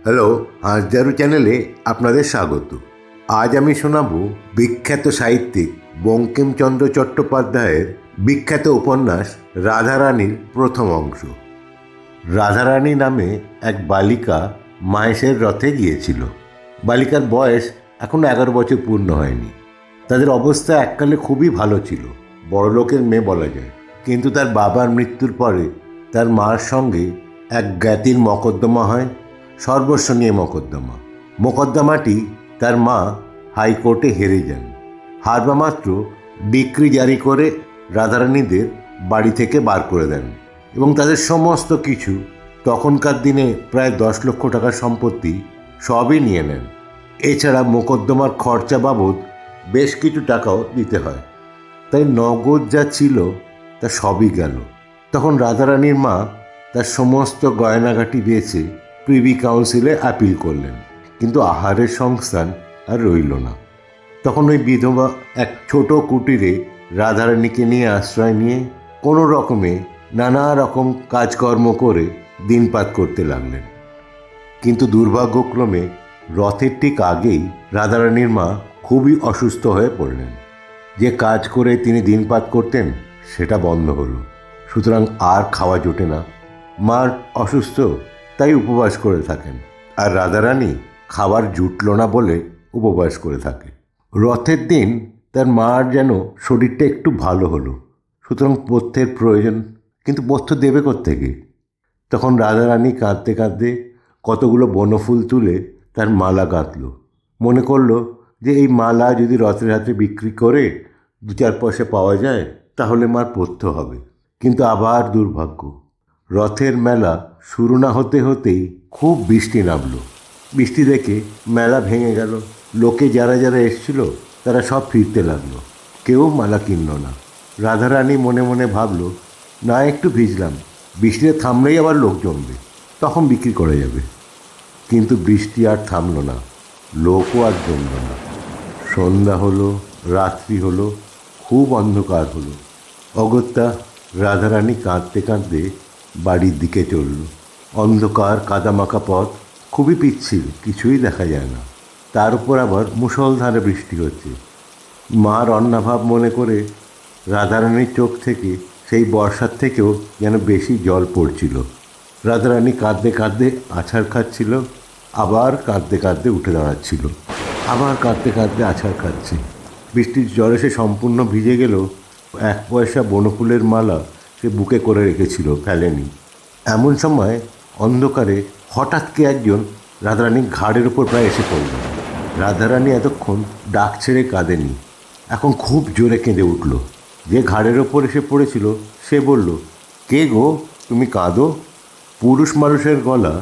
Hello, হাঁসজারু চ্যানেলে আপনাদের স্বাগত। আজ আমি শোনাব বিখ্যাত সাহিত্যিক বঙ্কিমচন্দ্র চট্টোপাধ্যায়ের বিখ্যাত উপন্যাস রাধারানীর প্রথম অংশ। রাধারানী নামে এক বালিকা মাহেশের রথে গিয়েছিল। বালিকার বয়স এখনো 11 বছর পূর্ণ হয়নি। তাদের অবস্থা এককালে খুবই ভালো ছিল, বড়লোকের মেয়ে বলা যায়। কিন্তু তার বাবার মৃত্যুর পরে তার মার সঙ্গে এক জ্ঞাতির মকদ্দমা হয়, সর্বস্ব নিয়ে মকদ্দমা। মোকদ্দমাটি তার মা হাইকোর্টে হেরে যান। হারবা মাত্র ডিক্রি জারি করে রাধারানীদের বাড়ি থেকে বার করে দেন এবং তাদের সমস্ত কিছু, তখনকার দিনে প্রায় 10 লক্ষ টাকার সম্পত্তি, সবই নিয়ে নেন। এছাড়া মোকদ্দমার খরচা বাবদ বেশ কিছু টাকাও দিতে হয়। তাই নগদ যা ছিল তা সবই গেল। তখন রাধারানীর মা তার সমস্ত গয়নাগাটি বেচে প্রিভি কাউন্সিলে আপিল করলেন, কিন্তু আহারের সংস্থান আর রইল না। তখন ওই বিধবা এক ছোট কুটিরে রাধারানীকে নিয়ে আশ্রয় নিয়ে কোনো রকমে নানা রকম কাজকর্ম করে দিনপাত করতে লাগলেন। কিন্তু দুর্ভাগ্যক্রমে রথের ঠিক আগেই রাধারানীর মা খুবই অসুস্থ হয়ে পড়লেন। যে কাজ করে তিনি দিনপাত করতেন সেটা বন্ধ হলো। সুতরাং আর খাওয়া জোটে না। মার অসুস্থ, তাই উপবাস করে থাকেন। আর রাধারানী খাবার জুটল না বলে উপবাস করে থাকে। রথের দিন তার মার যেন শরীরটা একটু ভালো হলো, সুতরাং পথ্যের প্রয়োজন। কিন্তু পথ্য দেবে কোত্থেকে? তখন রাধারানী কাঁদতে কাঁদতে কতগুলো বনফুল তুলে তার মালা গাঁথল। মনে করলো যে এই মালা যদি রথের হাতে বিক্রি করে 2-4 পয়সা পাওয়া যায় তাহলে মার পথ্য হবে। কিন্তু আবার দুর্ভাগ্য, রথের মেলা শুরু না হতে হতেই খুব বৃষ্টি নামল। বৃষ্টি দেখে মেলা ভেঙে গেল। লোকে যারা যারা এসছিল তারা সব ফিরতে লাগলো, কেউ মালা কিনল না। রাধারানী মনে মনে ভাবল, না একটু ভিজলাম, বৃষ্টিতে থামলেই আবার লোক জমবে, তখন বিক্রি করা যাবে। কিন্তু বৃষ্টি আর থামল না, লোকও আর জমল না। সন্ধ্যা হলো, রাত্রি হলো, খুব অন্ধকার হলো। অগত্যা রাধারানী কাঁদতে কাঁদতে বাড়ির দিকে চলল। অন্ধকার কাদামাখা পথ, খুবই পিচ্ছিল, কিছুই দেখা যায় না। তার উপর আবার মুষলধারে বৃষ্টি হচ্ছে। মার অন্নাভাব মনে করে রাধারানীর চোখ থেকে সেই বর্ষার থেকেও যেন বেশি জল পড়ছিল। রাধারানী কাঁদতে কাঁদতে আছাড় খাচ্ছিল, আবার কাঁদতে কাঁদতে উঠে দাঁড়াচ্ছিল, আবার কাঁদতে কাঁদতে আছাড় খাচ্ছে। বৃষ্টির জলে সে সম্পূর্ণ ভিজে গেলেও 1 পয়সা বনফুলের মালা সে বুকে করে রেখেছিল, ফেলেনি। এমন সময় অন্ধকারে হঠাৎ কে একজন রাধারানীর ঘাড়ের ওপর প্রায় এসে পড়ল। রাধারানী এতক্ষণ ডাক ছেড়ে কাঁদেনি, এখন খুব জোরে কেঁদে উঠল। যে ঘাড়ের ওপর এসে পড়েছিল সে বলল, কে গো, তুমি কাঁদো? পুরুষ মানুষের গলা,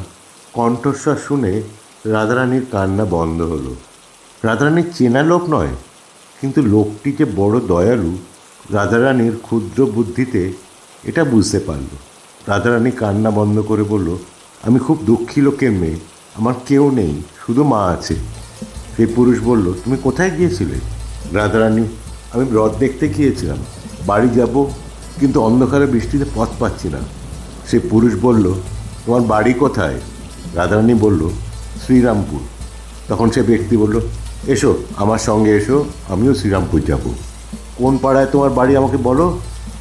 কণ্ঠস্বর শুনে রাধারানীর কান্না বন্ধ হলো। রাধারানীর চেনা লোক নয়, কিন্তু লোকটি যে বড় দয়ালু, রাধারানীর ক্ষুদ্র বুদ্ধিতে এটা বুঝতে পারল। রাধারানী কান্না বন্ধ করে বলল, আমি খুব দুঃখী লোকের মেয়ে, আমার কেউ নেই, শুধু মা আছে। সেই পুরুষ বলল, তুমি কোথায় গিয়েছিলে? রাধারানী, আমি রথ দেখতে গিয়েছিলাম, বাড়ি যাব, কিন্তু অন্ধকারে বৃষ্টিতে পথ পাচ্ছি না। সে পুরুষ বলল, তোমার বাড়ি কোথায়? রাধারানী বলল, শ্রীরামপুর। তখন সে ব্যক্তি বলল, এসো আমার সঙ্গে এসো, আমিও শ্রীরামপুর যাব। কোন পাড়ায় তোমার বাড়ি আমাকে বলো,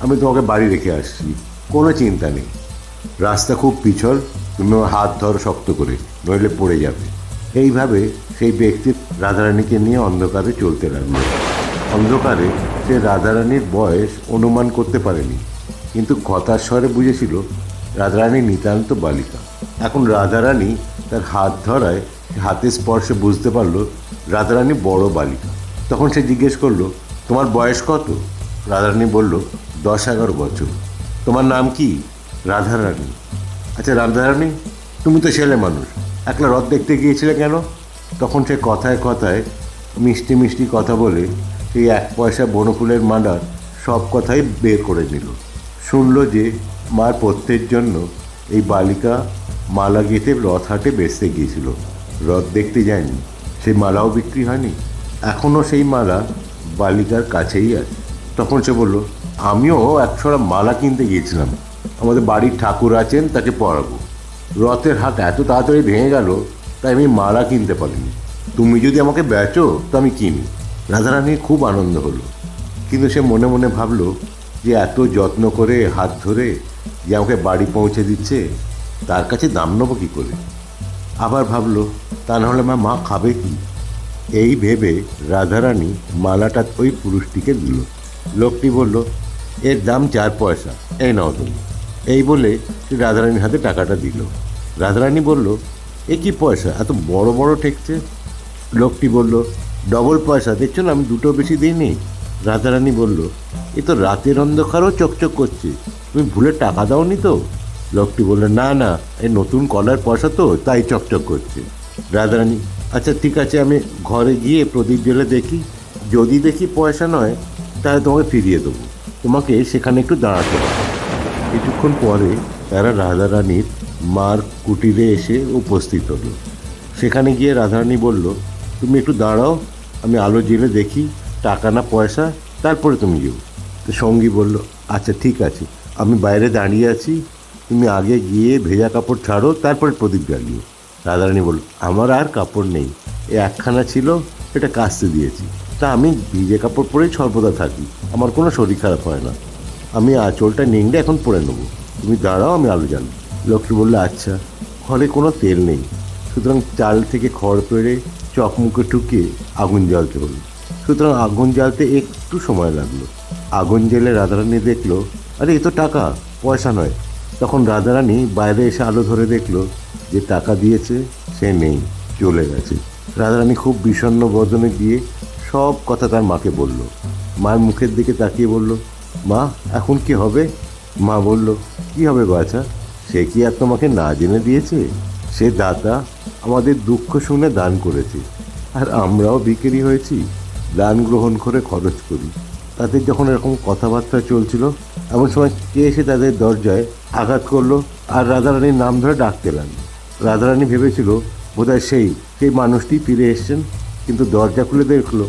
আমি তোমাকে বাড়ি রেখে আসছি, কোনো চিন্তা নেই। রাস্তা খুব পিছল, তুমি আমার হাত ধরো শক্ত করে, নইলে পড়ে যাবে। এইভাবে সেই ব্যক্তি রাধারানীকে নিয়ে অন্ধকারে চলতে লাগলো। অন্ধকারে সে রাধারানীর বয়স অনুমান করতে পারেনি, কিন্তু কথার স্বরে বুঝেছিল রাধারানী নিতান্ত বালিকা। এখন রাধারানী তার হাত ধরায় হাতের স্পর্শে বুঝতে পারল রাধারানী বড় বালিকা। তখন সে জিজ্ঞেস করলো, তোমার বয়স কত? রাধারানী বলল, 10-11 বছর। তোমার নাম কি? রাধারানী। আচ্ছা রাধারানী, তুমি তো ছেলে মানুষ, একলা রথ দেখতে গিয়েছিলে কেন? তখন সে কথায় কথায় মিষ্টি মিষ্টি কথা বলে সেই 1 পয়সা বনফুলের মালার সব কথাই বের করে নিল। শুনল যে মার পথ্যের জন্য এই বালিকা মালা গেঁথে রথ হাটে বেচতে গিয়েছিল, রথ দেখতে যায়নি। সেই মালাও বিক্রি হয়নি, এখনও সেই মালা বালিকার কাছেই আছে। তখন সে বলল, আমিও 100 মালা কিনতে গিয়েছিলাম, আমাদের বাড়ির ঠাকুর আছেন, তাকে পরাবো। রথের হাট এত তাড়াতাড়ি ভেঙে গেল তাই আমি মালা কিনতে পারিনি। তুমি যদি আমাকে বেচো তো আমি কিনি। রাধারানীর খুব আনন্দ হলো, কিন্তু সে মনে মনে ভাবলো যে এত যত্ন করে হাত ধরে যে আমাকে বাড়ি পৌঁছে দিচ্ছে, তার কাছে দাম নেবো কী করে। আবার ভাবলো তা নাহলে মা খাবে কি। এই ভেবে রাধারানী মালাটা ওই পুরুষটিকে দিল। লোকটি বলল, এর দাম 4 পয়সা, এই নাও তুমি। এই বলে সে রাধারানীর হাতে টাকাটা দিল। রাধারানী বলল, এ কি পয়সা, এত বড় বড় ঠেকছে। লোকটি বলল, ডবল পয়সা, দেখছো না আমি দুটো বেশি দিইনি। রাধারানী বলল, এ তো রাতের অন্ধকারও চকচক করছে, তুমি ভুলে টাকা দাওনি তো। লোকটি বলল, না না, এই নতুন কলার পয়সা তো, তাই চকচক করছে। রাধারানী, আচ্ছা ঠিক আছে, আমি ঘরে গিয়ে প্রদীপ জ্বেলে দেখি, যদি দেখি পয়সা নয় তাহলে তোমাকে ফিরিয়ে দেবো, তোমাকে সেখানে একটু দাঁড়াতে হবে। কিছুক্ষণ পরে তারা রাধারানীর মার কুটিরে এসে উপস্থিত হলো। সেখানে গিয়ে রাধারানী বলল, তুমি একটু দাঁড়াও, আমি আলো জ্বেলে দেখি টাকা না পয়সা, তারপরে তুমি যেও। তো সঙ্গী বলল, আচ্ছা ঠিক আছে, আমি বাইরে দাঁড়িয়ে আছি, তুমি আগে গিয়ে ভেজা কাপড় ছাড়ো, তারপরে প্রদীপ জ্বালিও। রাধারানী বলল, আমার আর কাপড় নেই, একখানা ছিল, এটা কাচতে দিয়েছি, তা আমি ভিজে কাপড় পরেই সর্বদা থাকি, আমার কোনো শরীর খারাপ হয় না, আমি আঁচলটা নিংড়ে এখন পরে নেবো, তুমি দাঁড়াও, আমি আলো জ্বালি। লোকটি বলল, আচ্ছা। ঘরে কোনো তেল নেই, সুতরাং চাল থেকে খড় পেড়ে চকমুখে ঠুকিয়ে আগুন জ্বালতে হলো। সুতরাং আগুন জ্বালতে একটু সময় লাগলো। আগুন জ্বেলে রাধারানী দেখলো, আরে এ তো টাকা, পয়সা নয়। তখন রাধারানী বাইরে এসে আলো ধরে দেখলো যে টাকা দিয়েছে সে নেই, চলে গেছে। রাধারানী খুব বিষণ্ণ বদনে গিয়ে সব কথা তার মাকে বলল। মার মুখের দিকে তাকিয়ে বলল, মা এখন কি হবে? মা বলল, কি হবে বাছা, সে কি আর তোমাকে না জেনে দিয়েছে? সে দাতা, আমাদের দুঃখ শুনে দান করেছে, আর আমরাও বিক্রি হয়েছি, দান গ্রহণ করে খরচ করি। তাদের যখন এরকম কথাবার্তা চলছিল, এমন সময় কে এসে তাদের দরজায় আঘাত করলো আর রাধারানীর নাম ধরে ডাকতে লাগলো। রাধারানী ভেবেছিল বোধহয় সেই মানুষটি ফিরে এসছেন, কিন্তু দরজা খুলে দেখলো,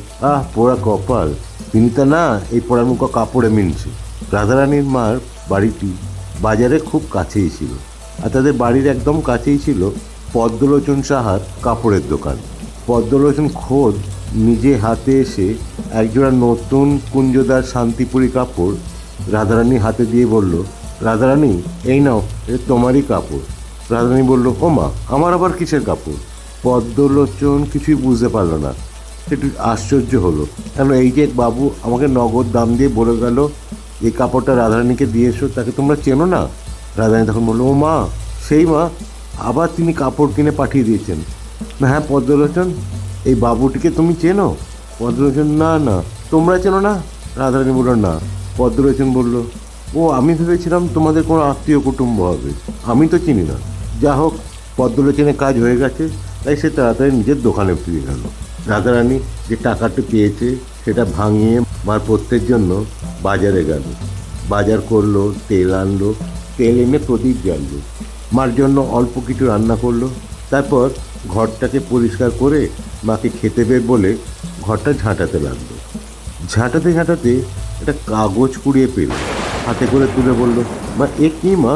পোড়া কপাল, তিনি তা না, এই পোড়ার মুখো কাপড়ে মিনছে। রাধারানীর মার বাড়িটি বাজারে খুব কাছেই ছিল, আর তাদের বাড়ির একদম কাছেই ছিল পদ্মলোচন সাহার কাপড়ের দোকান। পদ্মলোচন খোদ নিজে হাতে এসে একজোড়া নতুন কুঞ্জদার শান্তিপুরি কাপড় রাধারানীর হাতে দিয়ে বলল, রাধারানী এই নাও, এটা তোমারই কাপড়। রাধারানী বলল, ও মা, আমার আবার কিসের কাপড়? পদ্মলোচন কিছুই বুঝতে পারল না, একটু আশ্চর্য হলো, কেন এই যে বাবু আমাকে নগদ দাম দিয়ে বলে গেল এই কাপড়টা রাধারানীকে দিয়ে এসো, তাকে তোমরা চেনো না? রাধারানী তখন বললো, ও মা, সেই মা, আবার তিনি কাপড় কিনে পাঠিয়ে দিয়েছেন। হ্যাঁ পদ্মলোচন, এই বাবুটিকে তুমি চেনো? পদ্মলোচন, না না, তোমরা চেনো না? রাধারানী বলল, না। পদ্মলোচন বলল, ও আমি ভেবেছিলাম তোমাদের কোনো আত্মীয় কুটুম্ব হবে, আমি তো চিনি না। যা হোক, পদ্মলোচনের কাজ হয়ে গেছে, তাই সে তাড়াতাড়ি নিজের দোকানে ফিরে গেল। রাধারানী যে টাকাটা পেয়েছে সেটা ভাঙিয়ে মার পথ্যের জন্য বাজারে গেল। বাজার করলো, তেল আনলো, তেল এনে প্রদীপ জ্বাললো, মার জন্য অল্প কিছু রান্না করলো। তারপর ঘরটাকে পরিষ্কার করে মাকে খেতে বের বলে ঘরটা ঝাঁটাতে লাগলো। ঝাঁটাতে ঝাঁটাতে একটা কাগজ কুড়িয়ে পেল, হাতে করে তুলে বলল, মা এ কি মা?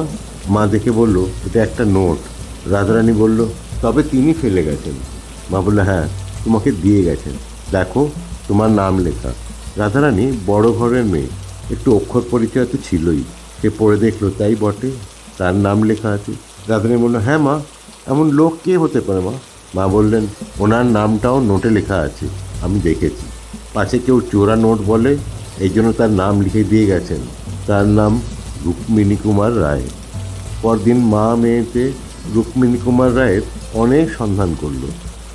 মা দেখে বলল, এটা একটা নোট। রাধারানী বলল, তবে তিনি ফেলে গেছেন? মা বলল, হ্যাঁ, তোমাকে দিয়ে গেছেন, দেখো তোমার নাম লেখা। রাধারানী বড় ঘরের মেয়ে, একটু অক্ষর পরিচয় তো ছিলই, সে পড়ে দেখলো তাই বটে, তার নাম লেখা আছে। রাধারানী বলল, হ্যাঁ মা, এমন লোক কে হতে পারে মা? মা বললেন, ওনার নামটাও নোটে লেখা আছে, আমি দেখেছি, পাছে কেউ চোরা নোট বলে, এই জন্য তার নাম লিখে দিয়ে গেছেন। তার নাম রুক্মিণী কুমার রায়। পরদিন মা মেয়েতে রুক্মিণী কুমার রায়ের অনেক সন্ধান করলো,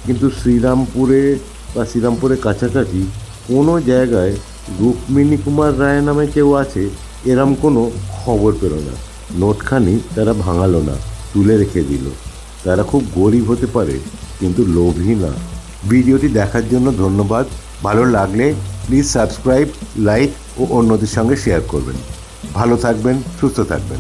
কিন্তু শ্রীরামপুরের কাছাকাছি কোনো জায়গায় রুক্মিণী কুমার রায় নামে কেউ আছে এরম কোনো খবর পেল না। নোটখানি তারা ভাঙালো না, তুলে রেখে দিল। তারা খুব গরিব হতে পারে, কিন্তু লোভী না। ভিডিওটি দেখার জন্য ধন্যবাদ। ভালো লাগলে প্লিজ সাবস্ক্রাইব, লাইক ও অন্যদের সঙ্গে শেয়ার করবেন। ভালো থাকবেন, সুস্থ থাকবেন।